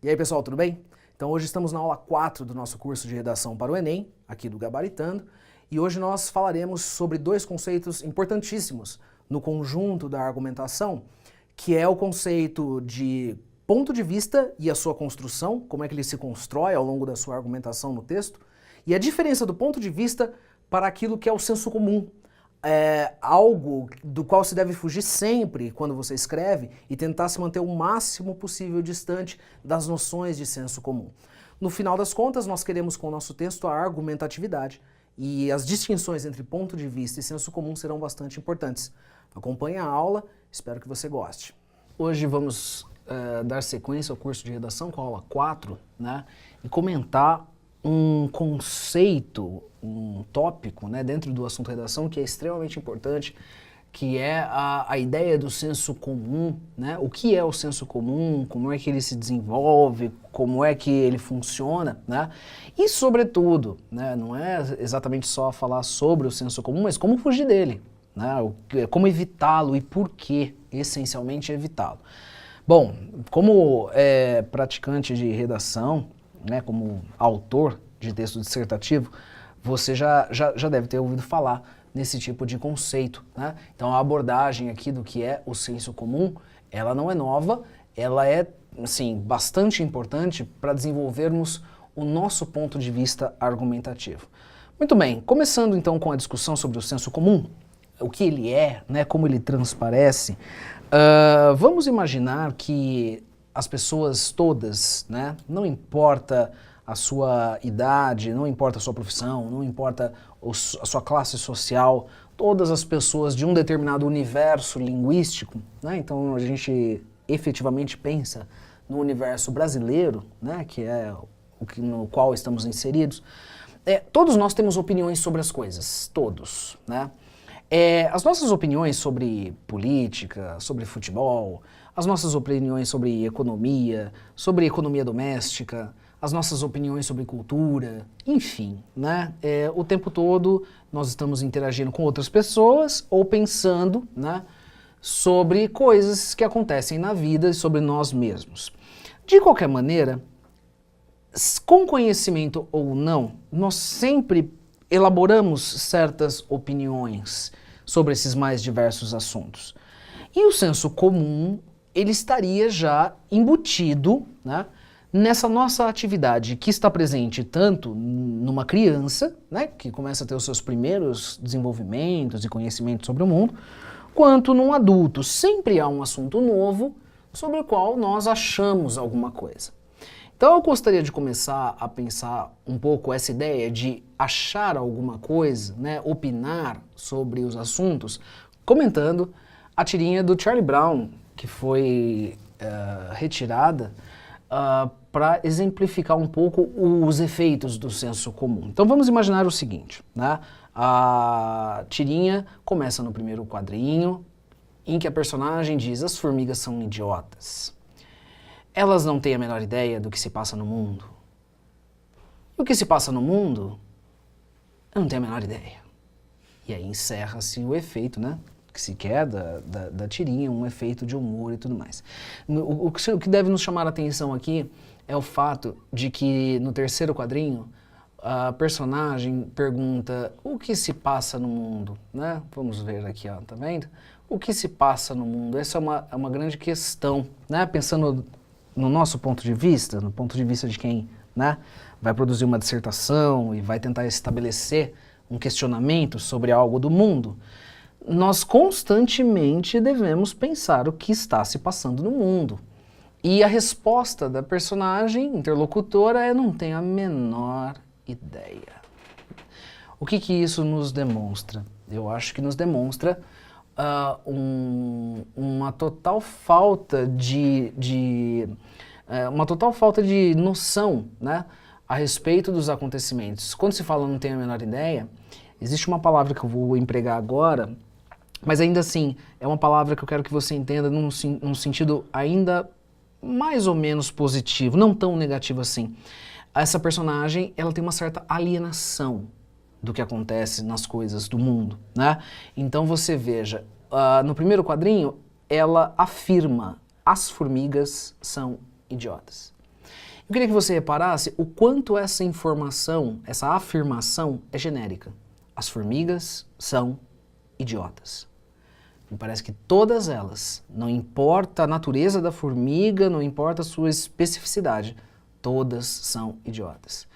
E aí pessoal, tudo bem? Então hoje estamos na aula 4 do nosso curso de redação para o Enem, aqui do Gabaritando, e hoje nós falaremos sobre dois conceitos importantíssimos no conjunto da argumentação, que é o conceito de ponto de vista e a sua construção, como é que ele se constrói ao longo da sua argumentação no texto, e a diferença do ponto de vista para aquilo que é o senso comum. É algo do qual se deve fugir sempre quando você escreve e tentar se manter o máximo possível distante das noções de senso comum. No final das contas, nós queremos com o nosso texto a argumentatividade e as distinções entre ponto de vista e senso comum serão bastante importantes. Acompanhe a aula, espero que você goste. Hoje vamos dar sequência ao curso de redação com a aula 4, né, e comentar um conceito, um tópico, né, dentro do assunto redação que é extremamente importante, que é a ideia do senso comum, né? O que é o senso comum, como é que ele se desenvolve, como é que ele funciona, né? E sobretudo, né, não é exatamente só falar sobre o senso comum, mas como fugir dele, né? Como evitá-lo e por que, essencialmente, evitá-lo. Bom, como praticante de redação, né, como autor de texto dissertativo, você já deve ter ouvido falar nesse tipo de conceito, né? Então a abordagem aqui do que é o senso comum, ela não é nova, ela é, assim, bastante importante para desenvolvermos o nosso ponto de vista argumentativo. Muito bem, começando então com a discussão sobre o senso comum, o que ele é, né, como ele transparece, vamos imaginar que as pessoas todas, né, não importa a sua idade, não importa a sua profissão, não importa a sua classe social, todas as pessoas de um determinado universo linguístico, né, então a gente efetivamente pensa no universo brasileiro, né, que é no qual estamos inseridos, todos nós temos opiniões sobre as coisas, todos, né. As nossas opiniões sobre política, sobre futebol, as nossas opiniões sobre economia doméstica, as nossas opiniões sobre cultura, enfim, né? O tempo todo nós estamos interagindo com outras pessoas ou pensando, né, sobre coisas que acontecem na vida e sobre nós mesmos. De qualquer maneira, com conhecimento ou não, nós sempre elaboramos certas opiniões sobre esses mais diversos assuntos. E o senso comum, ele estaria já embutido, né, nessa nossa atividade que está presente tanto numa criança, né, que começa a ter os seus primeiros desenvolvimentos e conhecimentos sobre o mundo, quanto num adulto. Sempre há um assunto novo sobre o qual nós achamos alguma coisa. Então eu gostaria de começar a pensar um pouco essa ideia de achar alguma coisa, né, opinar sobre os assuntos, comentando a tirinha do Charlie Brown, que foi retirada para exemplificar um pouco os efeitos do senso comum. Então vamos imaginar o seguinte, né? A tirinha começa no primeiro quadrinho, em que a personagem diz: as formigas são idiotas. Elas não têm a menor ideia do que se passa no mundo. E o que se passa no mundo, eu não tenho a menor ideia. E aí encerra-se o efeito, né, que se quer da tirinha, um efeito de humor e tudo mais. O que deve nos chamar a atenção aqui é o fato de que no terceiro quadrinho a personagem pergunta: o que se passa no mundo, né? Vamos ver aqui, ó, tá vendo? O que se passa no mundo? Essa é uma grande questão, né? Pensando no nosso ponto de vista, no ponto de vista de quem, né, vai produzir uma dissertação e vai tentar estabelecer um questionamento sobre algo do mundo, nós constantemente devemos pensar o que está se passando no mundo. E a resposta da personagem interlocutora é: não tenho a menor ideia. O que isso nos demonstra? Eu acho que nos demonstra uma total falta uma total falta de noção, né, a respeito dos acontecimentos. Quando se fala não tenho a menor ideia, existe uma palavra que eu vou empregar agora, mas ainda assim é uma palavra que eu quero que você entenda num sentido ainda mais ou menos positivo, não tão negativo assim. Essa personagem, ela tem uma certa alienação do que acontece nas coisas do mundo, né? Então você veja, no primeiro quadrinho, ela afirma: as formigas são idiotas. Eu queria que você reparasse o quanto essa informação, essa afirmação é genérica. As formigas são idiotas. Me parece que todas elas, não importa a natureza da formiga, não importa a sua especificidade, todas são idiotas.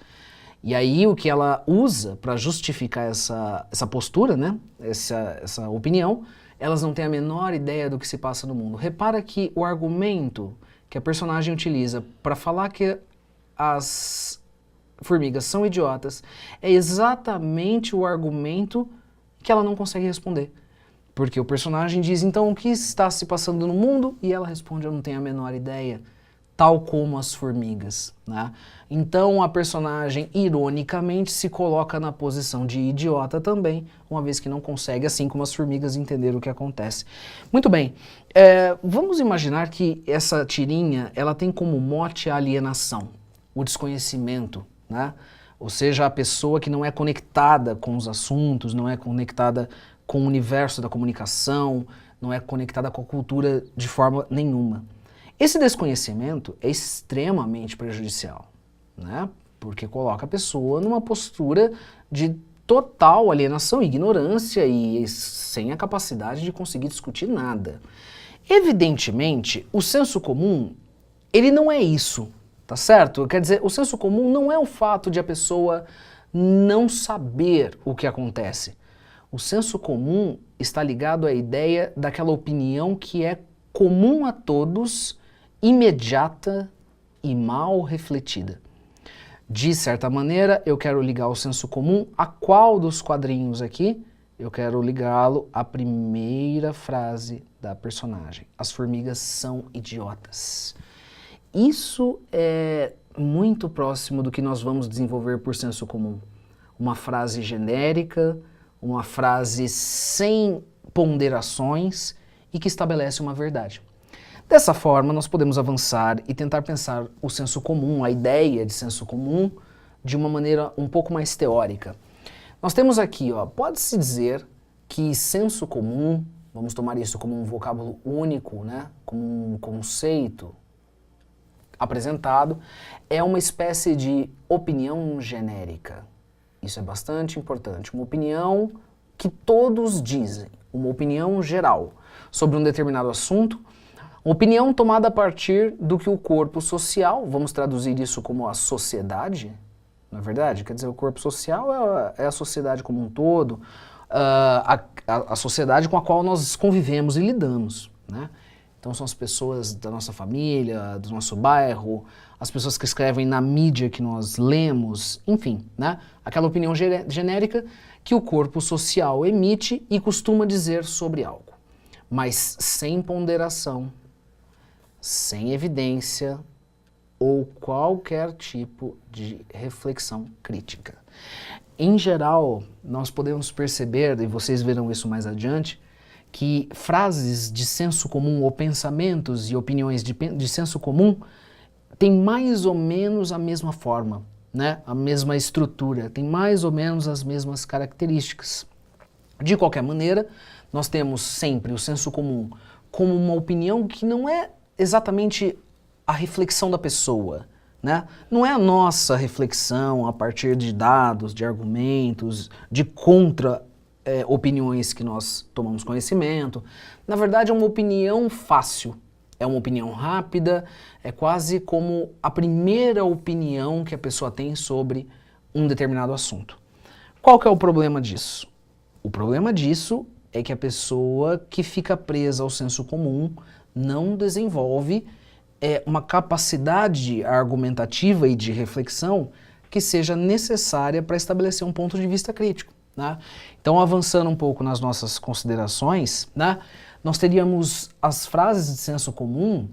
E aí o que ela usa para justificar essa postura, né? essa opinião, elas não têm a menor ideia do que se passa no mundo. Repara que o argumento que a personagem utiliza para falar que as formigas são idiotas é exatamente o argumento que ela não consegue responder. Porque o personagem diz, então, o que está se passando no mundo? E ela responde, eu não tenho a menor ideia, tal como as formigas, né? Então a personagem, ironicamente, se coloca na posição de idiota também, uma vez que não consegue, assim como as formigas, entender o que acontece. Muito bem, vamos imaginar que essa tirinha, ela tem como mote a alienação, o desconhecimento, né? Ou seja, a pessoa que não é conectada com os assuntos, não é conectada com o universo da comunicação, não é conectada com a cultura de forma nenhuma. Esse desconhecimento é extremamente prejudicial, né? Porque coloca a pessoa numa postura de total alienação, ignorância e sem a capacidade de conseguir discutir nada. Evidentemente, o senso comum, ele não é isso, tá certo? Quer dizer, o senso comum não é o fato de a pessoa não saber o que acontece. O senso comum está ligado à ideia daquela opinião que é comum a todos, imediata e mal refletida. De certa maneira, eu quero ligar o senso comum a qual dos quadrinhos aqui? Eu quero ligá-lo à primeira frase da personagem. As formigas são idiotas. Isso é muito próximo do que nós vamos desenvolver por senso comum. Uma frase genérica, uma frase sem ponderações e que estabelece uma verdade. Dessa forma, nós podemos avançar e tentar pensar o senso comum, a ideia de senso comum, de uma maneira um pouco mais teórica. Nós temos aqui, pode-se dizer que senso comum, vamos tomar isso como um vocábulo único, né, como um conceito apresentado, é uma espécie de opinião genérica. Isso é bastante importante. Uma opinião que todos dizem, uma opinião geral sobre um determinado assunto, uma opinião tomada a partir do que o corpo social, vamos traduzir isso como a sociedade, não é verdade? Quer dizer, o corpo social é a sociedade como um todo, a sociedade com a qual nós convivemos e lidamos, né? Então são as pessoas da nossa família, do nosso bairro, as pessoas que escrevem na mídia que nós lemos, enfim, né? Aquela opinião genérica que o corpo social emite e costuma dizer sobre algo, mas sem ponderação, sem evidência ou qualquer tipo de reflexão crítica. Em geral, nós podemos perceber, e vocês verão isso mais adiante, que frases de senso comum ou pensamentos e opiniões de senso comum têm mais ou menos a mesma forma, né? A mesma estrutura, têm mais ou menos as mesmas características. De qualquer maneira, nós temos sempre o senso comum como uma opinião que não é exatamente a reflexão da pessoa, né? Não é a nossa reflexão a partir de dados, de argumentos, de opiniões que nós tomamos conhecimento. Na verdade, é uma opinião fácil, é uma opinião rápida, é quase como a primeira opinião que a pessoa tem sobre um determinado assunto. Qual que é o problema disso? O problema disso é que a pessoa que fica presa ao senso comum não desenvolve uma capacidade argumentativa e de reflexão que seja necessária para estabelecer um ponto de vista crítico, né? Então, avançando um pouco nas nossas considerações, né, nós teríamos as frases de senso comum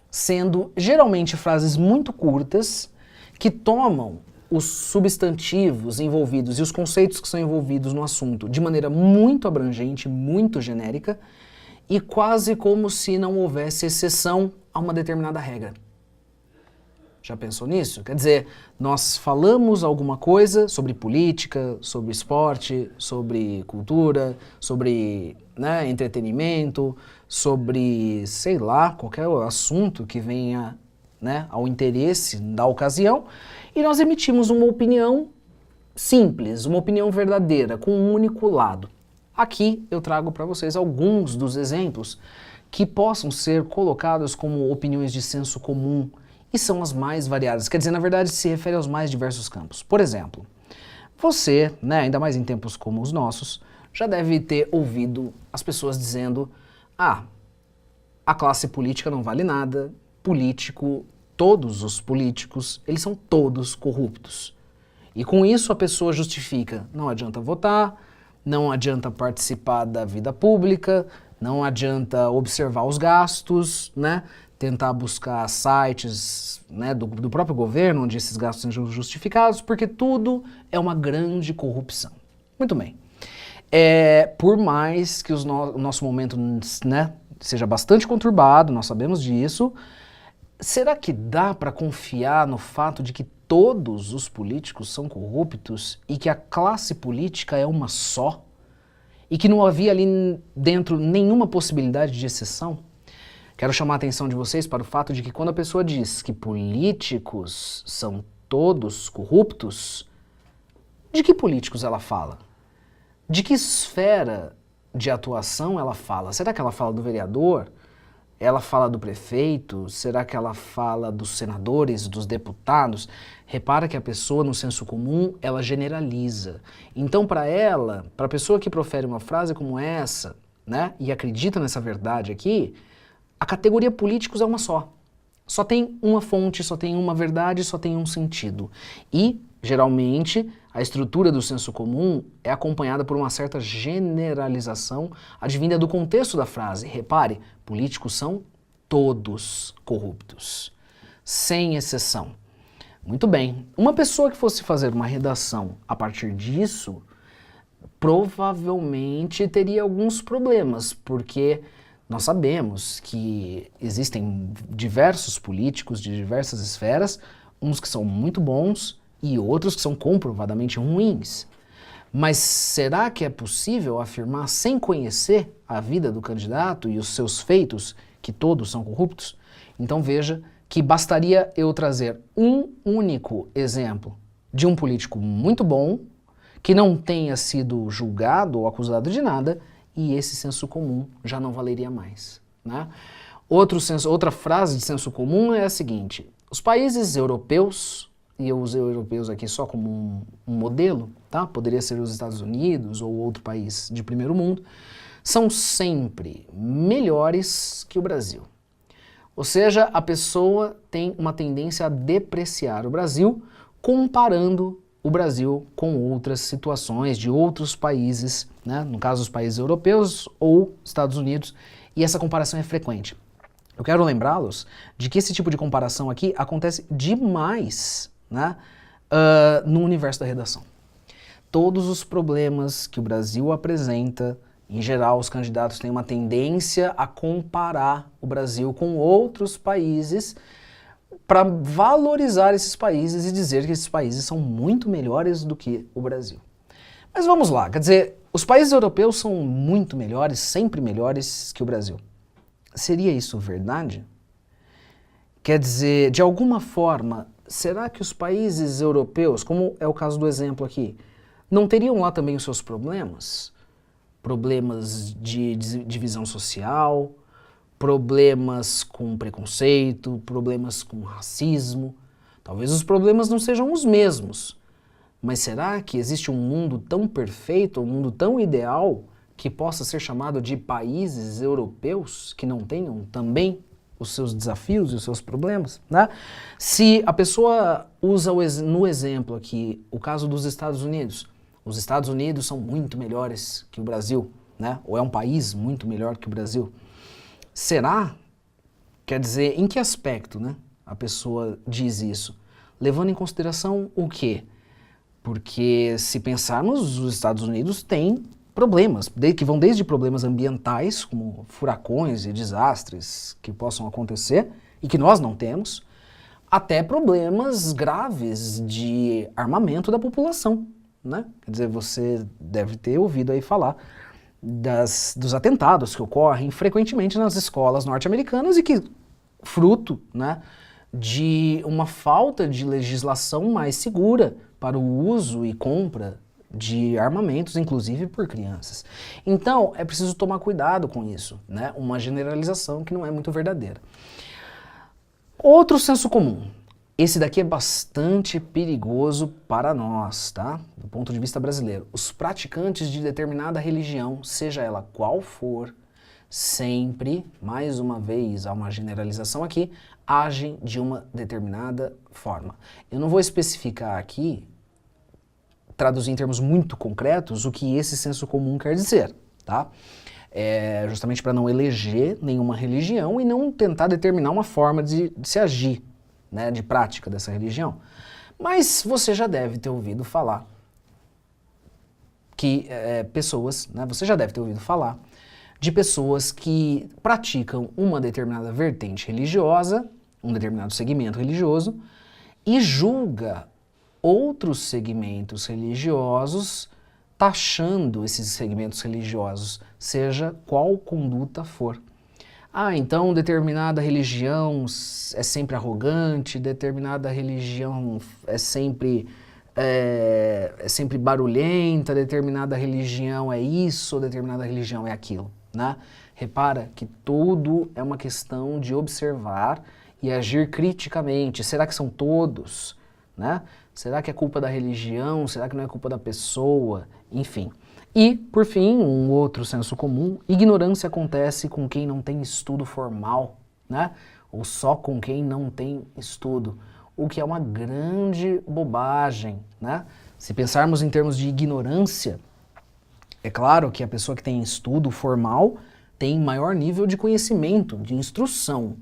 sendo geralmente frases muito curtas que tomam os substantivos envolvidos e os conceitos que são envolvidos no assunto de maneira muito abrangente, muito genérica e quase como se não houvesse exceção a uma determinada regra. Já pensou nisso? Quer dizer, nós falamos alguma coisa sobre política, sobre esporte, sobre cultura, sobre, né, entretenimento, sobre, sei lá, qualquer assunto que venha né, ao interesse da ocasião, e nós emitimos uma opinião simples, uma opinião verdadeira, com um único lado. Aqui eu trago para vocês alguns dos exemplos que possam ser colocados como opiniões de senso comum, e são as mais variadas, quer dizer, na verdade se refere aos mais diversos campos. Por exemplo, você, né, ainda mais em tempos como os nossos, já deve ter ouvido as pessoas dizendo: ah, a classe política não vale nada, político, todos os políticos, eles são todos corruptos. E com isso a pessoa justifica: não adianta votar, não adianta participar da vida pública, não adianta observar os gastos, né? Tentar buscar sites, né, do próprio governo onde esses gastos sejam justificados, porque tudo é uma grande corrupção. Muito bem. Por mais que o nosso momento, né, seja bastante conturbado, nós sabemos disso, será que dá para confiar no fato de que todos os políticos são corruptos e que a classe política é uma só? E que não havia ali dentro nenhuma possibilidade de exceção? Quero chamar a atenção de vocês para o fato de que quando a pessoa diz que políticos são todos corruptos, de que políticos ela fala? De que esfera de atuação ela fala? Será que ela fala do vereador? Ela fala do prefeito? Será que ela fala dos senadores, dos deputados? Repara que a pessoa, no senso comum, ela generaliza. Então, para ela, para a pessoa que profere uma frase como essa, né, e acredita nessa verdade aqui, a categoria políticos é uma só. Só tem uma fonte, só tem uma verdade, só tem um sentido. E, geralmente, a estrutura do senso comum é acompanhada por uma certa generalização advinda do contexto da frase. Repare, políticos são todos corruptos, sem exceção. Muito bem, uma pessoa que fosse fazer uma redação a partir disso, provavelmente teria alguns problemas, porque nós sabemos que existem diversos políticos de diversas esferas, uns que são muito bons e outros que são comprovadamente ruins. Mas será que é possível afirmar, sem conhecer a vida do candidato e os seus feitos, que todos são corruptos? Então veja que bastaria eu trazer um único exemplo de um político muito bom, que não tenha sido julgado ou acusado de nada, e esse senso comum já não valeria mais, né? Outra frase de senso comum é a seguinte: os países europeus, e eu usei europeus aqui só como um modelo, tá? Poderia ser os Estados Unidos ou outro país de primeiro mundo, são sempre melhores que o Brasil. Ou seja, a pessoa tem uma tendência a depreciar o Brasil, comparando o Brasil com outras situações de outros países, né? No caso os países europeus ou Estados Unidos, e essa comparação é frequente. Eu quero lembrá-los de que esse tipo de comparação aqui acontece demais, né, no universo da redação. Todos os problemas que o Brasil apresenta, em geral os candidatos têm uma tendência a comparar o Brasil com outros países para valorizar esses países e dizer que esses países são muito melhores do que o Brasil. Mas vamos lá, quer dizer, os países europeus são muito melhores, sempre melhores que o Brasil. Seria isso verdade? Quer dizer, de alguma forma, será que os países europeus, como é o caso do exemplo aqui, não teriam lá também os seus problemas? Problemas de divisão social, problemas com preconceito, problemas com racismo. Talvez os problemas não sejam os mesmos, mas será que existe um mundo tão perfeito, um mundo tão ideal, que possa ser chamado de países europeus que não tenham também os seus desafios e os seus problemas, né? Se a pessoa usa no exemplo aqui o caso dos Estados Unidos, os Estados Unidos são muito melhores que o Brasil, né? Ou é um país muito melhor que o Brasil. Será? Quer dizer, em que aspecto, né, a pessoa diz isso? Levando em consideração o quê? Porque se pensarmos, os Estados Unidos têm problemas, que vão desde problemas ambientais, como furacões e desastres que possam acontecer e que nós não temos, até problemas graves de armamento da população, né? Quer dizer, você deve ter ouvido aí falar dos atentados que ocorrem frequentemente nas escolas norte-americanas e que, fruto, né, de uma falta de legislação mais segura para o uso e compra de armamentos, inclusive por crianças. Então, é preciso tomar cuidado com isso, né? Uma generalização que não é muito verdadeira. Outro senso comum. Esse daqui é bastante perigoso para nós, tá? Do ponto de vista brasileiro. Os praticantes de determinada religião, seja ela qual for, sempre, mais uma vez, há uma generalização aqui, agem de uma determinada forma. Eu não vou especificar aqui, traduzir em termos muito concretos, o que esse senso comum quer dizer, tá? Justamente para não eleger nenhuma religião e não tentar determinar uma forma de se agir, né, de prática dessa religião. Mas você já deve ter ouvido falar que pessoas, né, você já deve ter ouvido falar de pessoas que praticam uma determinada vertente religiosa, um determinado segmento religioso, e julga outros segmentos religiosos, taxando esses segmentos religiosos, seja qual conduta for. Então determinada religião é sempre arrogante, determinada religião é sempre barulhenta, determinada religião é isso, determinada religião é aquilo, né? Repara que tudo é uma questão de observar e agir criticamente. Será que são todos, né? Será que é culpa da religião? Será que não é culpa da pessoa? Enfim. E, por fim, um outro senso comum, ignorância acontece com quem não tem estudo formal, né? Ou só com quem não tem estudo, o que é uma grande bobagem, né? Se pensarmos em termos de ignorância, é claro que a pessoa que tem estudo formal tem maior nível de conhecimento, de instrução.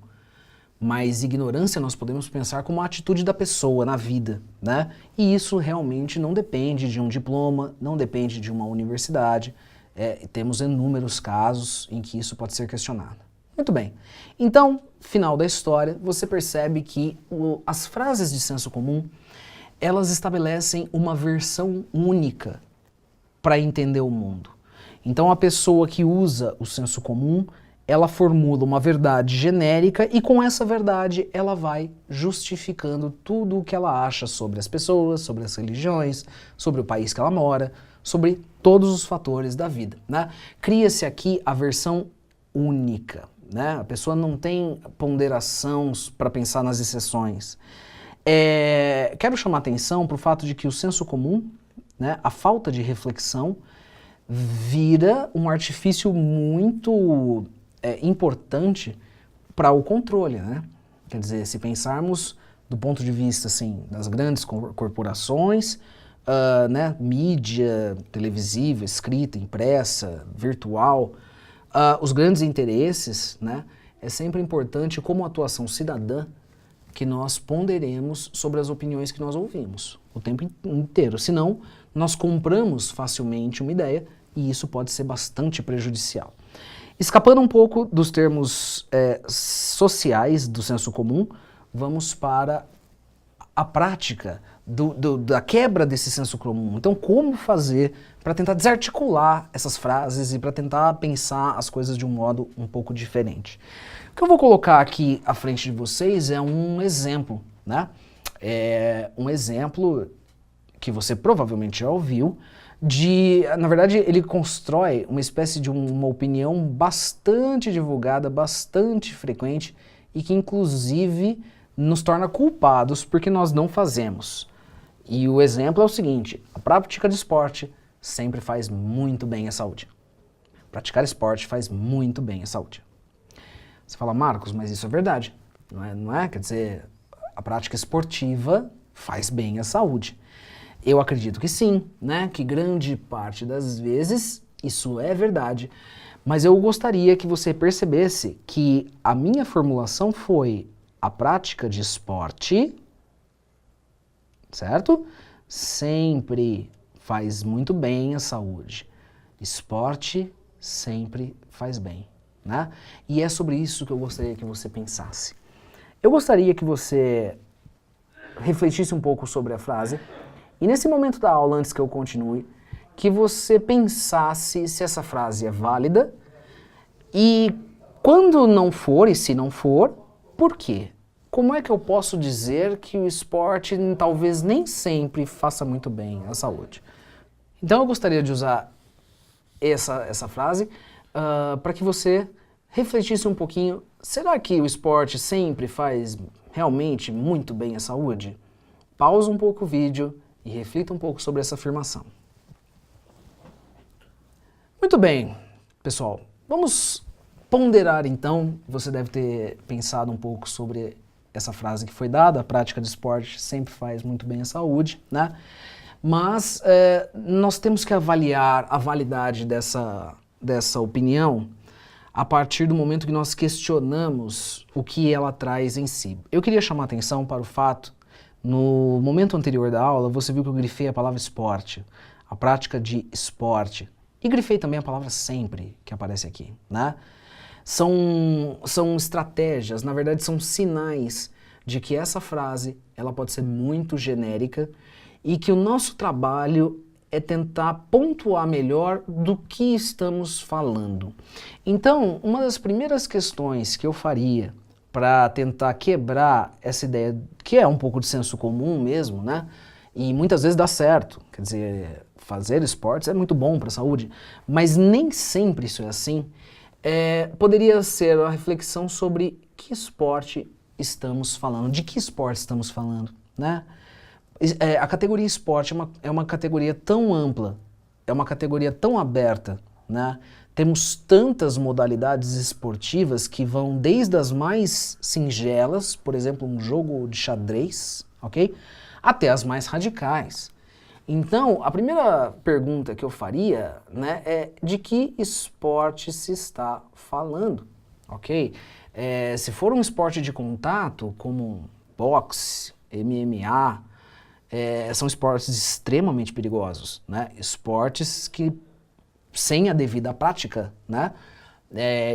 Mas ignorância nós podemos pensar como uma atitude da pessoa na vida, né? E isso realmente não depende de um diploma, não depende de uma universidade. Temos inúmeros casos em que isso pode ser questionado. Muito bem. Então, final da história, você percebe que as frases de senso comum, elas estabelecem uma versão única para entender o mundo. Então, a pessoa que usa o senso comum, ela formula uma verdade genérica e com essa verdade ela vai justificando tudo o que ela acha sobre as pessoas, sobre as religiões, sobre o país que ela mora, sobre todos os fatores da vida, né? Cria-se aqui a versão única, né? A pessoa não tem ponderação para pensar nas exceções. Quero chamar atenção para o fato de que o senso comum, né, a falta de reflexão, vira um artifício muito importante para o controle, né? Quer dizer, se pensarmos do ponto de vista assim, das grandes corporações, né, mídia televisiva, escrita, impressa, virtual, os grandes interesses, né, é sempre importante como atuação cidadã que nós ponderemos sobre as opiniões que nós ouvimos o tempo inteiro. Senão, nós compramos facilmente uma ideia e isso pode ser bastante prejudicial. Escapando um pouco dos termos sociais do senso comum, vamos para a prática da quebra desse senso comum. Então, como fazer para tentar desarticular essas frases e para tentar pensar as coisas de um modo um pouco diferente? O que eu vou colocar aqui à frente de vocês é um exemplo, né? Um exemplo que você provavelmente já ouviu, na verdade, ele constrói uma espécie de uma opinião bastante divulgada, bastante frequente e que, inclusive, nos torna culpados porque nós não fazemos. E o exemplo é o seguinte: a prática de esporte sempre faz muito bem à saúde. Praticar esporte faz muito bem à saúde. Você fala, Marcos, mas isso é verdade, não é? Quer dizer, a prática esportiva faz bem à saúde. Eu acredito que sim, né? Que grande parte das vezes isso é verdade. Mas eu gostaria que você percebesse que a minha formulação foi a prática de esporte, certo? Sempre faz muito bem à saúde. Esporte sempre faz bem, né? E é sobre isso que eu gostaria que você pensasse. Eu gostaria que você refletisse um pouco sobre a frase. E nesse momento da aula, antes que eu continue, que você pensasse se essa frase é válida e quando não for, e se não for, por quê? como é que eu posso dizer que o esporte talvez nem sempre faça muito bem à saúde? Então eu gostaria de usar essa frase para que você refletisse um pouquinho. Será que o esporte sempre faz realmente muito bem à saúde? Pausa um pouco o vídeo e reflita um pouco sobre essa afirmação. Muito bem, pessoal. Vamos ponderar então. Você deve ter pensado um pouco sobre essa frase que foi dada: a prática de esporte sempre faz muito bem à saúde, né? Mas nós temos que avaliar a validade dessa opinião a partir do momento que nós questionamos o que ela traz em si. Eu queria chamar a atenção para o fato, no momento anterior da aula, você viu que eu grifei a palavra esporte, a prática de esporte, e grifei também a palavra sempre, que aparece aqui, né? São estratégias, na verdade são sinais de que essa frase ela pode ser muito genérica e que o nosso trabalho é tentar pontuar melhor do que estamos falando. Então, uma das primeiras questões que eu faria para tentar quebrar essa ideia, que é um pouco de senso comum mesmo, né? E muitas vezes dá certo, quer dizer, fazer esportes é muito bom para a saúde, mas nem sempre isso é assim. Poderia ser a reflexão sobre que esporte estamos falando, de que esporte estamos falando, né? A categoria esporte é uma categoria tão ampla, é uma categoria tão aberta, né? Temos tantas modalidades esportivas que vão desde as mais singelas, por exemplo, um jogo de xadrez, ok? Até as mais radicais. Então, a primeira pergunta que eu faria, né, é de que esporte se está falando, ok? Se for um esporte de contato, como boxe, MMA, são esportes extremamente perigosos, né? Esportes que, sem a devida prática, né,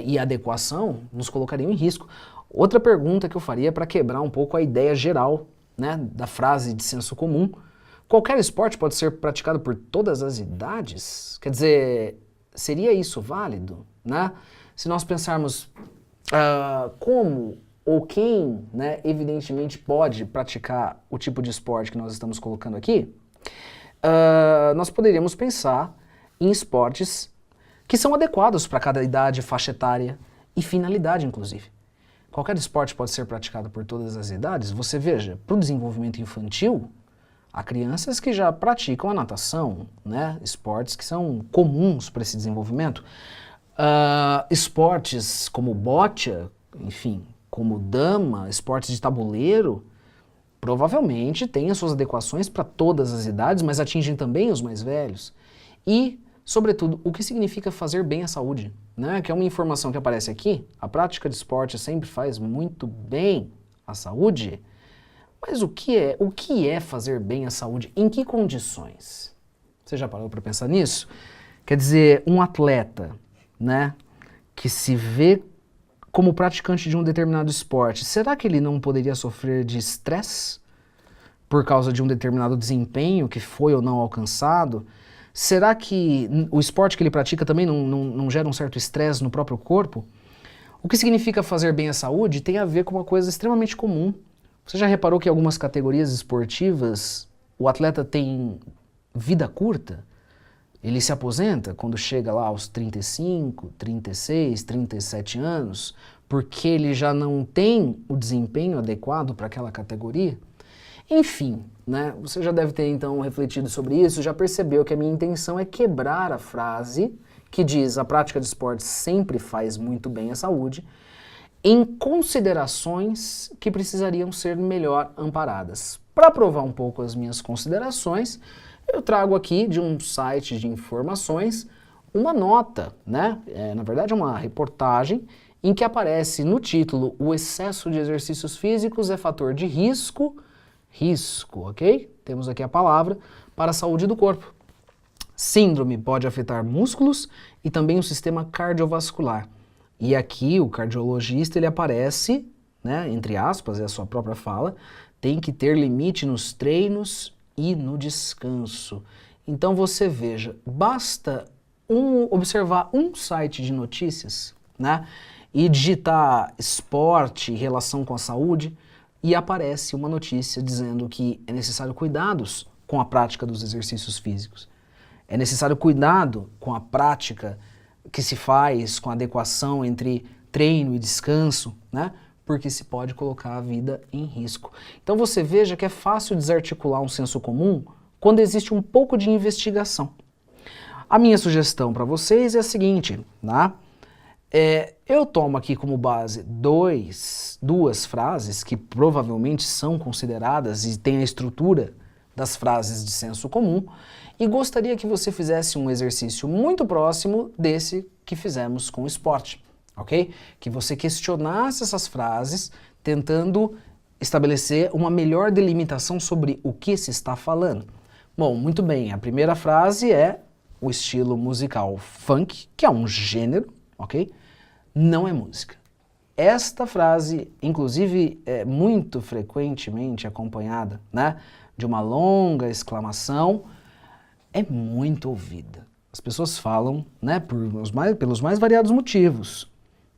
e adequação, nos colocariam em risco. Outra pergunta que eu faria para quebrar um pouco a ideia geral, né, da frase de senso comum: qualquer esporte pode ser praticado por todas as idades? Quer dizer, seria isso válido, né? Se nós pensarmos como ou quem, né, evidentemente pode praticar o tipo de esporte que nós estamos colocando aqui, nós poderíamos pensar em esportes que são adequados para cada idade, faixa etária e finalidade, inclusive. Qualquer esporte pode ser praticado por todas as idades. Você veja, para o desenvolvimento infantil, há crianças que já praticam a natação, né, esportes que são comuns para esse desenvolvimento. Esportes como boccia, enfim, como dama, esportes de tabuleiro, provavelmente têm as suas adequações para todas as idades, mas atingem também os mais velhos. E, sobretudo, o que significa fazer bem à saúde, né? Que é uma informação que aparece aqui. A prática de esporte sempre faz muito bem à saúde. Mas o que é fazer bem à saúde? Em que condições? Você já parou para pensar nisso? Quer dizer, um atleta, né, que se vê como praticante de um determinado esporte, será que ele não poderia sofrer de estresse por causa de um determinado desempenho que foi ou não alcançado? Será que o esporte que ele pratica também não gera um certo estresse no próprio corpo? O que significa fazer bem à saúde tem a ver com uma coisa extremamente comum. Você já reparou que em algumas categorias esportivas o atleta tem vida curta? Ele se aposenta quando chega lá aos 35, 36, 37 anos, porque ele já não tem o desempenho adequado para aquela categoria? Enfim, né? Você já deve ter então refletido sobre isso, já percebeu que a minha intenção é quebrar a frase que diz a prática de esporte sempre faz muito bem à saúde, em considerações que precisariam ser melhor amparadas. Para provar um pouco as minhas considerações, eu trago aqui de um site de informações uma nota, né? Na verdade é uma reportagem em que aparece no título: o excesso de exercícios físicos é fator de risco, ok? Temos aqui a palavra, para a saúde do corpo. Síndrome pode afetar músculos e também o sistema cardiovascular. E aqui o cardiologista ele aparece, né, entre aspas, é a sua própria fala, tem que ter limite nos treinos e no descanso. Então você veja, basta observar um site de notícias, né, e digitar esporte, relação com a saúde, e aparece uma notícia dizendo que é necessário cuidados com a prática dos exercícios físicos. É necessário cuidado com a prática que se faz, com a adequação entre treino e descanso, né? Porque se pode colocar a vida em risco. Então você veja que é fácil desarticular um senso comum quando existe um pouco de investigação. A minha sugestão para vocês é a seguinte, né? Eu tomo aqui como base duas frases que provavelmente são consideradas e têm a estrutura das frases de senso comum e gostaria que você fizesse um exercício muito próximo desse que fizemos com o esporte, ok? Que você questionasse essas frases tentando estabelecer uma melhor delimitação sobre o que se está falando. Bom, muito bem, a primeira frase é o estilo musical funk, que é um gênero, ok? Não é música. Esta frase, inclusive, é muito frequentemente acompanhada, né, de uma longa exclamação, é muito ouvida. As pessoas falam, né, pelos mais variados motivos.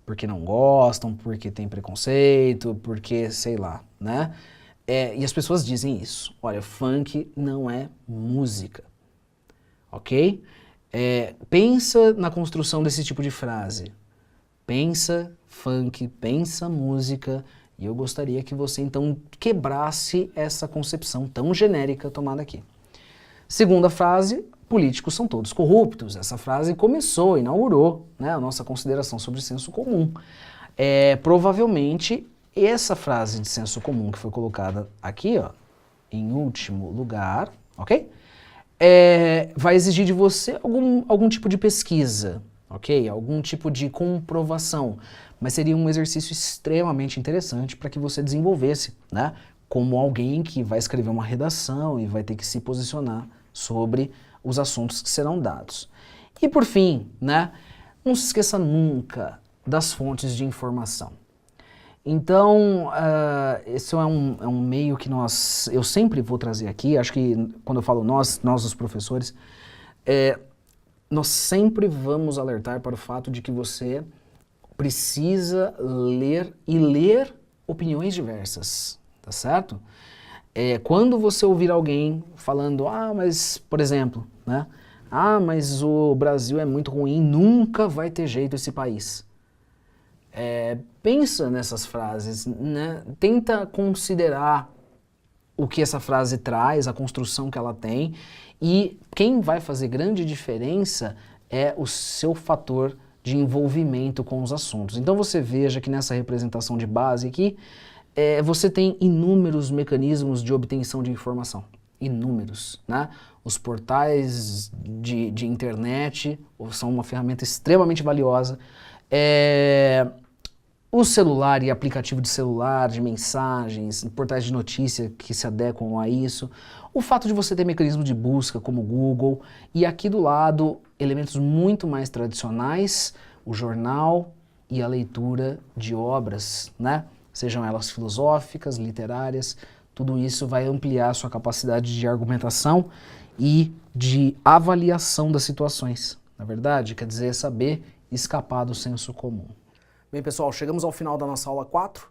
Porque não gostam, porque tem preconceito, porque sei lá, né? E as pessoas dizem isso. Olha, funk não é música, ok? Pensa na construção desse tipo de frase. Pensa funk, pensa música, e eu gostaria que você então quebrasse essa concepção tão genérica tomada aqui. Segunda frase, políticos são todos corruptos. Essa frase inaugurou, né, a nossa consideração sobre senso comum. Provavelmente essa frase de senso comum que foi colocada aqui, ó, em último lugar, ok? Vai exigir de você algum tipo de pesquisa, ok? Algum tipo de comprovação, mas seria um exercício extremamente interessante para que você desenvolvesse, né? Como alguém que vai escrever uma redação e vai ter que se posicionar sobre os assuntos que serão dados. E por fim, né? Não se esqueça nunca das fontes de informação. Então, esse é um meio que eu sempre vou trazer aqui, acho que quando eu falo nós os professores, nós sempre vamos alertar para o fato de que você precisa ler opiniões diversas, tá certo? Quando você ouvir alguém falando, mas, por exemplo, né? Mas o Brasil é muito ruim, nunca vai ter jeito esse país. Pensa nessas frases, né? Tenta considerar o que essa frase traz, a construção que ela tem, e quem vai fazer grande diferença é o seu fator de envolvimento com os assuntos. Então você veja que nessa representação de base aqui, você tem inúmeros mecanismos de obtenção de informação. Inúmeros, né? Os portais de internet são uma ferramenta extremamente valiosa. O celular e aplicativo de celular, de mensagens, portais de notícia que se adequam a isso. O fato de você ter mecanismo de busca como o Google. E aqui do lado, elementos muito mais tradicionais, o jornal e a leitura de obras, né? Sejam elas filosóficas, literárias, tudo isso vai ampliar a sua capacidade de argumentação e de avaliação das situações. Na verdade, quer dizer, saber escapar do senso comum. Bem, pessoal, chegamos ao final da nossa aula 4,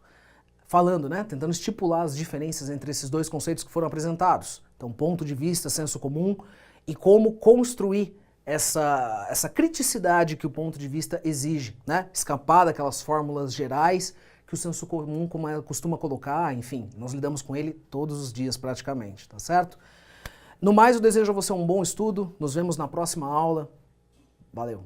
falando, né, tentando estipular as diferenças entre esses dois conceitos que foram apresentados. Então, ponto de vista, senso comum e como construir essa criticidade que o ponto de vista exige, né? Escapar daquelas fórmulas gerais que o senso comum costuma colocar, enfim, nós lidamos com ele todos os dias praticamente, tá certo? No mais, eu desejo a você um bom estudo, nos vemos na próxima aula. Valeu!